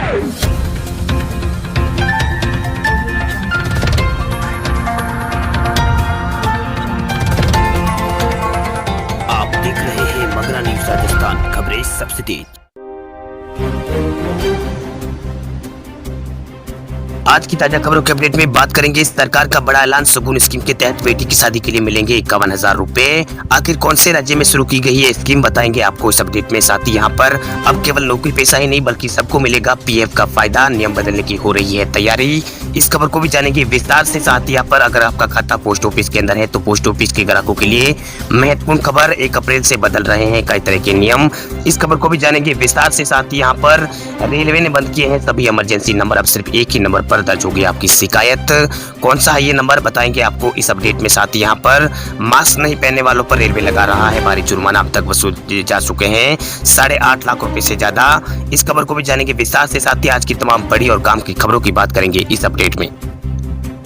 आप देख रहे हैं मगरा न्यूज राजस्थान, खबरें सबसे तेज। आज की ताजा खबरों के अपडेट में बात करेंगे। सरकार का बड़ा ऐलान, सुकून स्कीम के तहत बेटी की शादी के लिए मिलेंगे 51,000 रुपए। आखिर कौन से राज्य में शुरू की गई है स्कीम, बताएंगे आपको इस अपडेट में। साथ ही यहाँ पर अब केवल नौकरी पेशा ही नहीं बल्कि सबको मिलेगा पीएफ का फायदा। नियम बदलने की हो रही है तैयारी, इस खबर को भी जानेंगे विस्तार से। साथ ही यहाँ पर अगर आपका खाता पोस्ट ऑफिस के अंदर है तो पोस्ट ऑफिस के ग्राहकों के लिए महत्वपूर्ण खबर, 1 अप्रैल से बदल रहे हैं कई तरह के नियम, इस खबर को भी जानेंगे विस्तार से। साथ ही यहाँ पर रेलवे ने बंद किए हैं सभी इमरजेंसी नंबर, अब सिर्फ एक ही नंबर पर दर्ज होगी आपकी शिकायत। कौन सा है ये नंबर, बताएंगे आपको इस अपडेट में। साथ ही यहाँ पर मास्क नहीं पहनने वालों पर रेलवे लगा रहा है भारी जुर्माना, अब तक वसूल जा चुके हैं 8.5 लाख रुपए से ज्यादा, इस खबर को भी जानेंगे विस्तार से। साथ ही आज की तमाम बड़ी और काम की खबरों की बात करेंगे इस अपडेट में।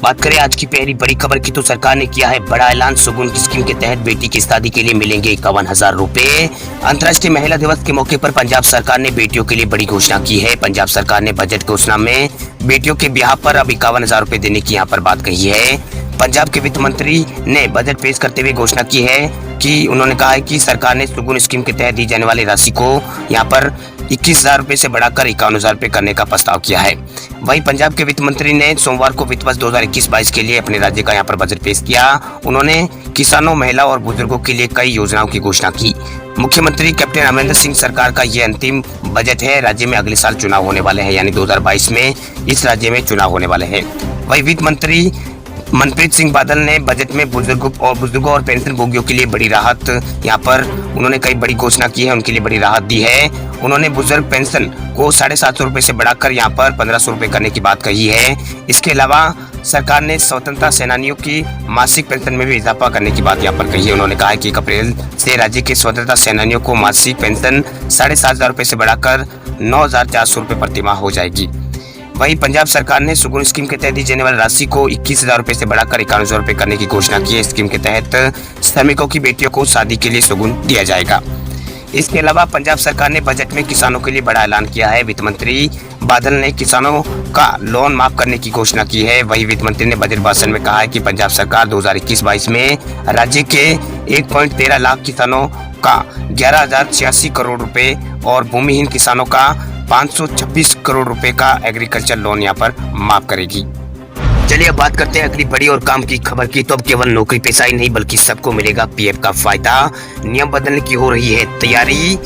बात करें आज की पहली बड़ी खबर की तो सरकार ने किया है बड़ा ऐलान, सुकून स्कीम के तहत बेटी की शादी के लिए मिलेंगे 51,000 रुपए। अंतर्राष्ट्रीय महिला दिवस के मौके पर पंजाब सरकार ने बेटियों के लिए बड़ी घोषणा की है। पंजाब सरकार ने बजट घोषणा में बेटियों के ब्याह पर अब 51,000 रुपए देने की यहाँ पर बात कही है। पंजाब के वित्त मंत्री ने बजट पेश करते हुए घोषणा की है कि उन्होंने कहा है कि सरकार ने सुकून स्कीम के तहत दी जाने वाली राशि को यहाँ पर 21,000 रुपए से बढ़ाकर 51,000 रुपए करने का प्रस्ताव किया है। वहीं पंजाब के वित्त मंत्री ने सोमवार को वित्त वर्ष 2021-22 के लिए अपने राज्य का यहाँ पर बजट पेश किया। उन्होंने किसानों, महिला और बुजुर्गों के लिए कई योजनाओं की घोषणा की। मुख्यमंत्री कैप्टन अमरिंदर सिंह सरकार का ये अंतिम बजट है। राज्य में अगले साल चुनाव होने वाले हैं, यानी 2022 में इस राज्य में चुनाव होने वाले हैं। वहीं वित्त मंत्री मनप्रीत सिंह बादल ने बजट में बुजुर्गों और पेंशन भोगियों के लिए बड़ी राहत, यहाँ पर उन्होंने कई बड़ी घोषणा की है, उनके लिए बड़ी राहत दी है। उन्होंने बुजुर्ग पेंशन को 750 रुपए से बढ़ाकर यहाँ पर 1,500 रुपए करने की बात कही है। इसके अलावा सरकार ने स्वतंत्रता सेनानियों की मासिक पेंशन में भी इजाफा करने की बात यहाँ पर कही है। उन्होंने कहा है कि 1 अप्रैल से राज्य के स्वतंत्रता सेनानियों को मासिक पेंशन 7,500 रुपए से बढ़ाकर 9,400 रुपए प्रतिमाह हो जाएगी। वहीं पंजाब सरकार ने सुकून स्कीम के तहत दी जाने वाली राशि को 21,000 रुपए से बढ़ाकर 51,000 रुपए करने की घोषणा की है। स्कीम के तहत श्रमिकों की बेटियों को शादी के लिए सुकून दिया जाएगा। इसके अलावा पंजाब सरकार ने बजट में किसानों के लिए बड़ा ऐलान किया है। वित्त मंत्री बादल ने किसानों का लोन माफ करने की घोषणा की है। वहीं वित्त मंत्री ने बजट भाषण में कहा है कि पंजाब सरकार 2021-22 में राज्य के 1.13 लाख किसानों का 11,086 करोड़ रुपए और भूमिहीन किसानों का 526 करोड़ रुपए का एग्रीकल्चर लोन यहाँ पर माफ करेगी। चलिए अब बात करते हैं अगली बड़ी और काम की खबर की। तो अब केवल नौकरी पेशा ही नहीं बल्कि सबको मिलेगा पीएफ का फायदा। नियम बदलने की हो रही है तैयारी।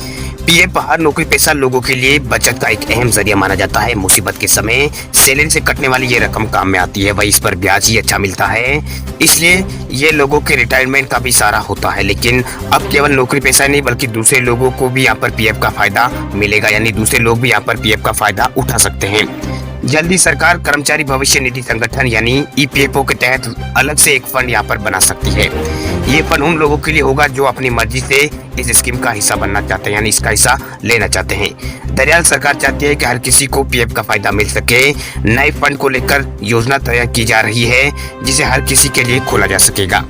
पीएफ हर नौकरी पेशा लोगों के लिए बचत का एक अहम जरिया माना जाता है। मुसीबत के समय सैलरी से कटने वाली ये रकम काम में आती है, वही इस पर ब्याज ही अच्छा मिलता है, इसलिए ये लोगों के रिटायरमेंट का भी सहारा होता है। लेकिन अब केवल नौकरी पेशा नहीं बल्कि दूसरे लोगों को भी यहाँ पर पीएफ का फायदा मिलेगा, यानी दूसरे लोग भी यहाँ पर पीएफ का फायदा उठा सकते हैं। जल्दी सरकार कर्मचारी भविष्य निधि संगठन यानी ईपीएफओ के तहत अलग से एक फंड यहाँ पर बना सकती है। ये फंड उन लोगों के लिए होगा जो अपनी मर्जी से इस स्कीम का हिस्सा बनना चाहते हैं, यानी इसका हिस्सा लेना चाहते हैं। दरअसल सरकार चाहती है कि हर किसी को पीएफ का फायदा मिल सके। नए फंड को लेकर योजना तैयार की जा रही है जिसे हर किसी के लिए खोला जा सकेगा।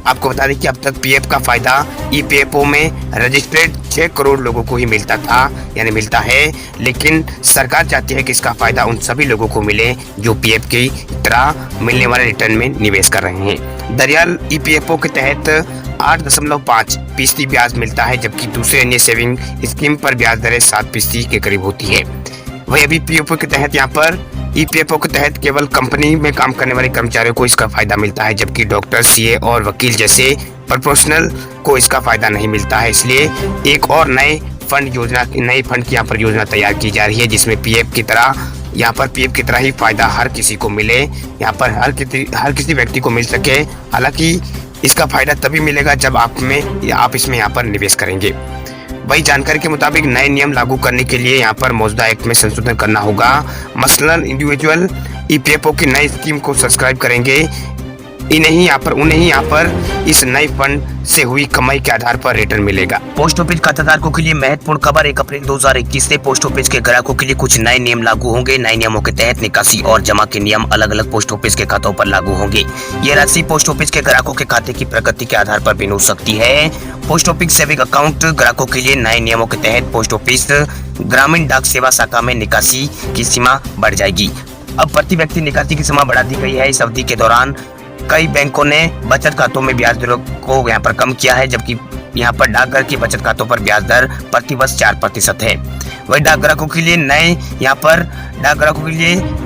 आपको बता दें कि अब तक पीएफ का फायदा ईपीएफओ में रजिस्टर्ड 6 करोड़ लोगों को ही मिलता था, यानी मिलता है, लेकिन सरकार चाहती है कि इसका फायदा उन सभी लोगों को मिले जो पीएफ की तरह मिलने वाले रिटर्न में निवेश कर रहे हैं। दरअसल ईपीएफओ के तहत 8.5% ब्याज मिलता है, जबकि दूसरे अन्य सेविंग स्कीम पर ब्याज दरें 7% के करीब होती है। वही अभी पीएफओ के तहत यहाँ पर ईपीएफओ के तहत केवल कंपनी में काम करने वाले कर्मचारियों को इसका फायदा मिलता है, जबकि डॉक्टर, सीए और वकील जैसे प्रोफेशनल को इसका फायदा नहीं मिलता है। इसलिए एक और नए फंड की यहाँ पर योजना तैयार की जा रही है जिसमें पीएफ की तरह ही फायदा हर किसी को मिले, यहाँ पर हर किसी व्यक्ति को मिल सके। हालांकि इसका फायदा तभी मिलेगा जब आप इसमें यहाँ पर निवेश करेंगे। वही जानकारी के मुताबिक नए नियम लागू करने के लिए यहाँ पर मौजूदा एक्ट में संशोधन करना होगा। मसलन इंडिविजुअल ईपीएफओ की नई स्कीम को सब्सक्राइब करेंगे उन्हें यहाँ पर इस नए फंड से हुई कमाई के आधार पर रिटर्न मिलेगा। पोस्ट ऑफिस खाताधारकों के लिए महत्वपूर्ण खबर, 1 अप्रैल 2021 से पोस्ट ऑफिस के ग्राहकों के लिए कुछ नए नियम लागू होंगे। नए नियमों के तहत निकासी और जमा के नियम अलग अलग पोस्ट ऑफिस के खातों पर लागू होंगे। ये राशि पोस्ट ऑफिस के ग्राहकों के खाते की प्रगति के आधार पर भिन्न हो सकती है। पोस्ट ऑफिस सेविंग अकाउंट ग्राहकों के लिए नए नियमों के तहत पोस्ट ऑफिस ग्रामीण डाक सेवा शाखा में निकासी की सीमा बढ़ जाएगी। अब प्रति व्यक्ति निकासी की सीमा बढ़ा दी गई है। इस अवधि के दौरान कई बैंकों ने बचत खातों में ब्याज दरों को यहाँ पर कम किया है, जबकि यहाँ पर डाकघर की बचत खातों पर ब्याज दर प्रति वर्ष 4% है। वही डाक ग्राहकों के लिए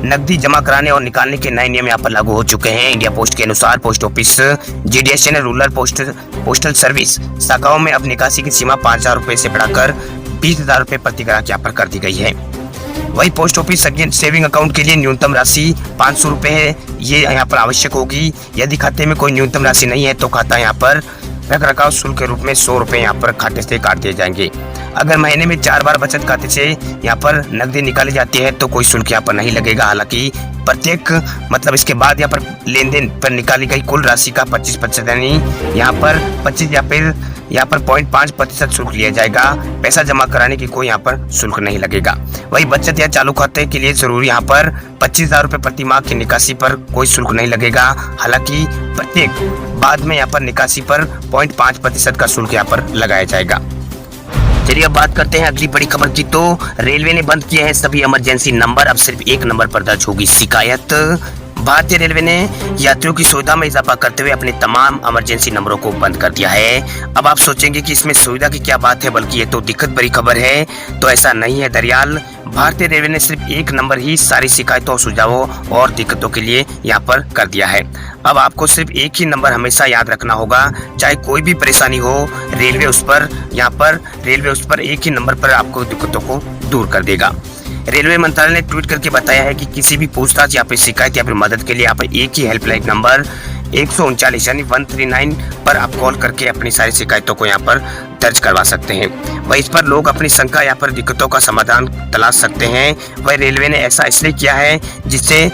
नकदी जमा कराने और निकालने के नए नियम यहाँ पर लागू हो चुके हैं। इंडिया पोस्ट के अनुसार पोस्ट ऑफिस जीडीएस ने रूरल पोस्टल सर्विस शाखाओं में अब निकासी की सीमा 5,000 रुपए से बढ़ाकर 20,000 रुपए प्रति ग्राहक यहाँ पर कर दी गई है। वही पोस्ट ऑफिस सेविंग अकाउंट के लिए न्यूनतम राशि 500 रुपए है, ये यहाँ पर आवश्यक होगी। यदि खाते में कोई न्यूनतम राशि नहीं है तो खाता यहाँ पर रख रखाव शुल्क के रूप में 100 रुपए यहाँ पर खाते से काट दिए जाएंगे। अगर महीने में 4 बार बचत खाते से यहाँ पर नकदी निकाली जाती है तो कोई शुल्क यहाँ पर नहीं लगेगा। हालांकि प्रत्येक इसके बाद यहाँ पर लेन देन पर निकाली गई कुल राशि का 25% यानी यहाँ पर 25 या फिर यहाँ पर 0.5% शुल्क लिया जाएगा। पैसा जमा कराने की कोई यहाँ पर शुल्क नहीं लगेगा। वही बचत या चालू खाते के लिए जरूरी यहाँ पर 25,000 रुपए प्रति माह की निकासी पर कोई शुल्क नहीं लगेगा। हालांकि प्रत्येक बाद में यहाँ पर निकासी पर 0.5% का शुल्क यहाँ पर लगाया जाएगा। चलिए अब बात करते हैं अगली बड़ी खबर की। तो रेलवे ने बंद किए हैं सभी इमरजेंसी नंबर, अब सिर्फ एक नंबर पर दर्ज होगी शिकायत। भारतीय रेलवे ने यात्रियों की सुविधा में इजाफा करते हुए अपने तमाम इमरजेंसी नंबरों को बंद कर दिया है। अब आप सोचेंगे कि इसमें सुविधा की क्या बात है, बल्कि ये तो दिक्कत भरी खबर है। तो ऐसा नहीं है दरियाल, भारतीय रेलवे ने सिर्फ एक नंबर ही सारी शिकायतों, सुझावों और दिक्कतों के लिए यहाँ पर कर दिया है। अब आपको सिर्फ एक ही नंबर हमेशा याद रखना होगा, चाहे कोई भी परेशानी हो, रेलवे उस पर एक ही नंबर पर आपको दिक्कतों को दूर कर देगा। रेलवे मंत्रालय ने ट्वीट करके बताया है कि किसी भी पूछताछ या फिर शिकायत या फिर मदद के लिए आप एक ही हेल्पलाइन नंबर 139 यानी 139 पर आप कॉल करके अपनी सारी शिकायतों को यहाँ पर दर्ज करवा सकते हैं। वही इस पर लोग अपनी शंका या फिर दिक्कतों का समाधान तलाश सकते हैं। वही रेलवे ने ऐसा इसलिए किया है जिससे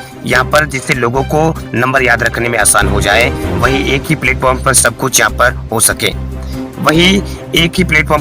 लोगों को नंबर याद रखने में आसान हो जाए। वही एक ही प्लेटफॉर्म पर सब कुछ यहाँ पर हो सके,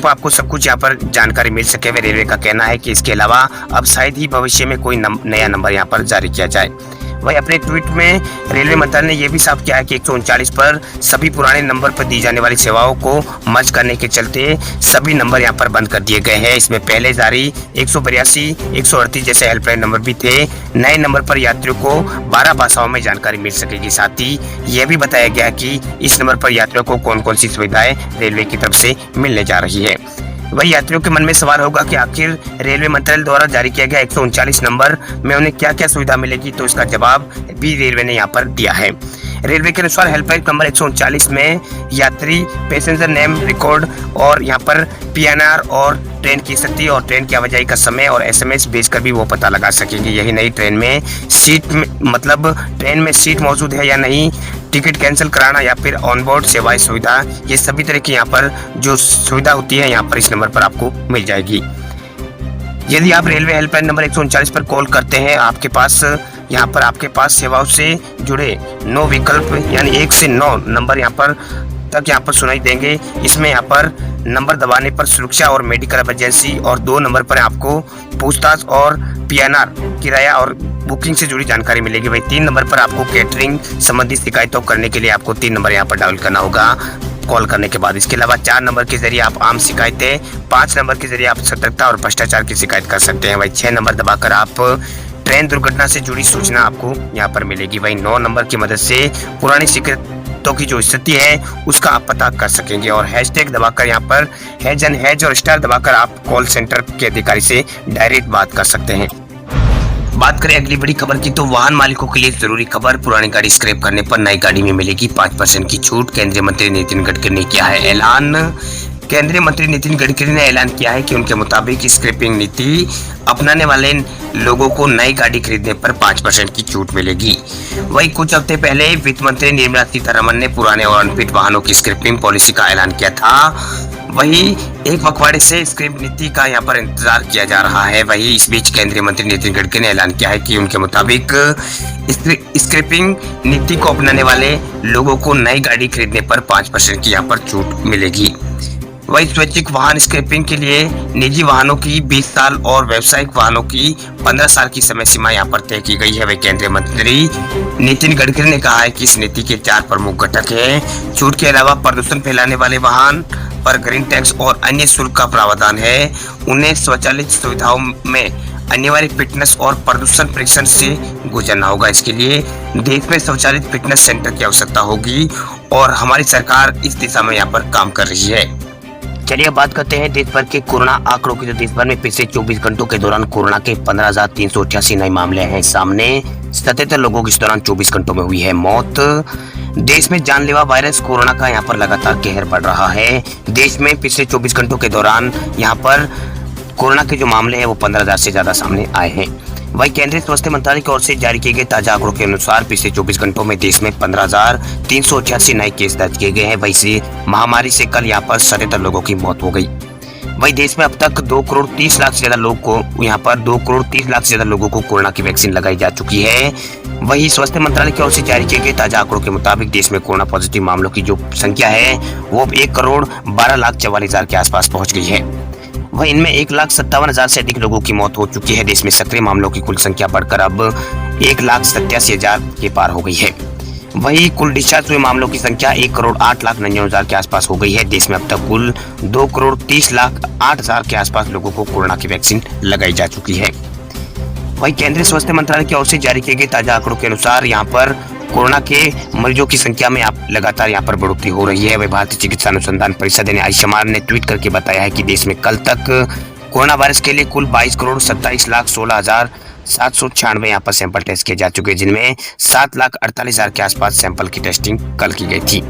आपको सब कुछ यहाँ पर जानकारी मिल सके। वे रेलवे का कहना है कि इसके अलावा अब शायद ही भविष्य में कोई नया नंबर यहाँ पर जारी किया जाए। वही अपने ट्वीट में रेलवे मंत्रालय ने यह भी साफ किया है कि 139 पर सभी पुराने नंबर पर दी जाने वाली सेवाओं को मर्ज करने के चलते सभी नंबर यहाँ पर बंद कर दिए गए हैं। इसमें पहले जारी 182, 138 जैसे हेल्पलाइन नंबर भी थे। नए नंबर पर यात्रियों को 12 भाषाओं में जानकारी मिल सकेगी। साथ ही यह भी बताया गया कि इस नंबर पर यात्रियों को कौन कौन सी सुविधाएं रेलवे की तरफ से मिलने जा रही है। वही यात्रियों के मन में सवाल होगा कि आखिर रेलवे मंत्रालय द्वारा जारी किया गया 139 नंबर में उन्हें क्या क्या सुविधा मिलेगी, तो इसका जवाब भी रेलवे ने यहाँ पर दिया है। रेलवे के अनुसार हेल्पलाइन नंबर 139 में यात्री पैसेंजर नेम रिकॉर्ड और यहाँ पर पीएनआर और ट्रेन की स्थिति और ट्रेन की आवाजाही का समय और एसएमएस भेजकर भी वो पता लगा सकेंगे। यही नहीं, ट्रेन में सीट मौजूद है या नहीं, टिकट कैंसिल कराना या फिर ऑनबोर्ड सेवाएं सुविधा, ये सभी तरह की यहाँ पर जो सुविधा होती है यहाँ पर इस नंबर पर आपको मिल जाएगी। यदि आप रेलवे हेल्पलाइन नंबर 139 पर कॉल करते हैं, आपके पास सेवाओं से जुड़े 9 विकल्प यानी 1 से 9 नंबर यहाँ पर सुनाई देंगे। इसमें यहाँ पर नंबर दबाने पर सुरक्षा और मेडिकल इमरजेंसी और 2 नंबर पर आपको पूछताछ और पीएनआर किराया और बुकिंग से जुड़ी जानकारी मिलेगी। वही 3 नंबर पर आपको कैटरिंग संबंधी शिकायतों करने के लिए आपको 3 नंबर यहाँ पर डायल करना होगा कॉल करने के बाद। इसके अलावा 4 नंबर के जरिए आप आम शिकायतें, 5 नंबर के जरिए आप सतर्कता और भ्रष्टाचार की शिकायत कर सकते हैं। वही 6 नंबर दबाकर आप ट्रेन दुर्घटना से जुड़ी सूचना आपको यहाँ पर मिलेगी। वही 9 नंबर की मदद से पुरानी शिकायतों की जो स्थिति है उसका आप पता कर सकेंगे। और हैशटैग दबाकर यहाँ पर हैज और स्टार दबाकर आप कॉल सेंटर के अधिकारी से डायरेक्ट बात कर सकते हैं। बात करें अगली बड़ी खबर की, तो वाहन मालिकों के लिए जरूरी खबर, पुरानी गाड़ी स्क्रैप करने पर नई गाड़ी में मिलेगी 5% की छूट। केंद्रीय मंत्री नितिन गडकरी ने किया है ऐलान। केंद्रीय मंत्री नितिन गडकरी ने ऐलान किया है कि उनके मुताबिक स्क्रैपिंग नीति अपनाने वाले लोगों को नई गाड़ी खरीदने पर 5% की छूट मिलेगी। वही कुछ हफ्ते पहले वित्त मंत्री निर्मला सीतारमण ने पुराने और अनफिट वाहनों की स्क्रैपिंग पॉलिसी का ऐलान किया था। वही एक पखवाड़े से स्क्रैप नीति का यहाँ पर इंतजार किया जा रहा है। वहीं इस बीच केंद्रीय मंत्री नितिन गडकरी ने ऐलान किया है कि उनके मुताबिक स्क्रैपिंग नीति को अपनाने वाले लोगों को नई गाड़ी खरीदने पर 5% की यहाँ पर छूट मिलेगी। वही स्वैच्छिक वाहन स्क्रैपिंग के लिए निजी वाहनों की 20 साल और व्यावसायिक वाहनों की 15 साल की समय सीमा यहाँ पर तय की गई है। वही केंद्रीय मंत्री नितिन गडकरी ने कहा है कि इस नीति के 4 प्रमुख घटक हैं। छूट के अलावा प्रदूषण फैलाने वाले वाहन पर ग्रीन टैक्स और अन्य शुल्क का प्रावधान है। उन्हें स्वचालित सुविधाओं में अनिवार्य फिटनेस और प्रदूषण परीक्षण से गुजरना होगा। इसके लिए देश में स्वचालित फिटनेस सेंटर की आवश्यकता होगी और हमारी सरकार इस दिशा में यहाँ पर काम कर रही है। चलिए बात करते हैं देश भर के कोरोना आंकड़ों की। तो देश भर में पिछले 24 घंटों के दौरान कोरोना के 15,388 नए मामले हैं सामने। 77 लोगों की इस दौरान 24 घंटों में हुई है मौत। देश में जानलेवा वायरस कोरोना का यहाँ पर लगातार कहर बढ़ रहा है। देश में पिछले 24 घंटों के दौरान यहाँ पर कोरोना के जो मामले हैं वो 15,000 से ज्यादा सामने आए हैं। वही केंद्रीय स्वास्थ्य मंत्रालय की ओर से जारी किए गए ताजा आंकड़ों के अनुसार पिछले 24 घंटों में देश में 15,388 नए केस दर्ज किए गए हैं। वहीं से महामारी से कल यहाँ पर 77 लोगों की मौत हो गई। वही देश में अब तक 2 करोड़ 30 लाख से ज्यादा लोग को यहाँ पर 2 करोड़ 30 लाख से ज्यादा लोगों को कोरोना की वैक्सीन लगाई जा चुकी है। वही स्वास्थ्य मंत्रालय की ओर से जारी किए गए ताजा आंकड़ों के मुताबिक देश में कोरोना पॉजिटिव मामलों की जो संख्या है वो 1 करोड़ 12 लाख 44 हजार के आसपास पहुंच गई है। वहीं इनमें 1,57,000 से अधिक लोगों की मौत हो चुकी है। देश में सक्रिय मामलों की कुल संख्या बढ़कर अब 1,87,000 के पार हो गई है। वहीं कुल डिस्चार्ज हुए मामलों की संख्या 1 करोड़ 8 लाख 99 हजार के आसपास हो गई है। देश में अब तक कुल 2 करोड़ 30 लाख 8 हजार के आसपास लोगों को कोरोना की वैक्सीन लगाई जा चुकी है। वहीं केंद्रीय स्वास्थ्य मंत्रालय की ओर से जारी किए गए ताजा आंकड़ों के अनुसार यहाँ पर कोरोना के मरीजों की संख्या में लगातार यहाँ पर बढ़ोतरी हो रही है। वही भारतीय चिकित्सा अनुसंधान परिषद ने आयुष्मान ने ट्वीट करके बताया है कि देश में कल तक कोरोना वायरस के लिए कुल 22 करोड़ 27 लाख 16 हजार 796 यहाँ पर सैंपल टेस्ट किए जा चुके हैं, जिनमें 7 लाख 48 हजार के आसपास सैंपल की टेस्टिंग कल की गई थी।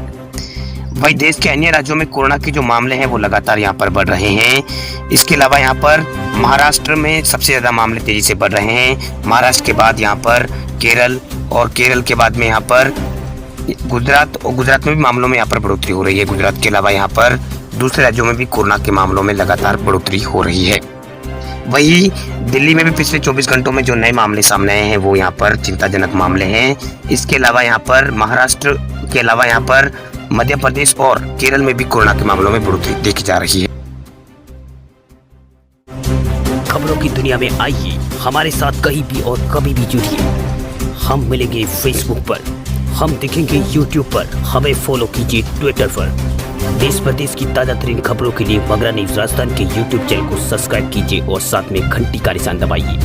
वही देश के अन्य राज्यों में कोरोना के जो मामले हैं वो लगातार यहाँ पर बढ़ रहे हैं। इसके अलावा यहाँ पर महाराष्ट्र में सबसे ज्यादा मामले तेजी से बढ़ रहे हैं। महाराष्ट्र के बाद यहाँ पर केरल और केरल के बाद में यहाँ पर गुजरात और गुजरात में भी मामलों में यहाँ पर बढ़ोतरी हो रही है। गुजरात के अलावा यहाँ पर दूसरे राज्यों में भी कोरोना के मामलों में लगातार बढ़ोतरी हो रही है। वही दिल्ली में भी पिछले 24 घंटों में जो नए मामले सामने आए हैं वो यहाँ पर चिंताजनक मामले हैं। इसके अलावा यहाँ पर महाराष्ट्र के अलावा यहाँ पर मध्य प्रदेश और केरल में भी कोरोना के मामलों में बढ़ोतरी देखी जा रही है। खबरों की दुनिया में आइए हमारे साथ कहीं भी और कभी भी जुड़िए। हम मिलेंगे फेसबुक पर, हम दिखेंगे यूट्यूब पर, हमें फॉलो कीजिए ट्विटर पर। देश प्रदेश की ताजा तरीन खबरों के लिए मगरा न्यूज राजस्थान के यूट्यूब चैनल को सब्सक्राइब कीजिए और साथ में घंटी का निशान दबाइए।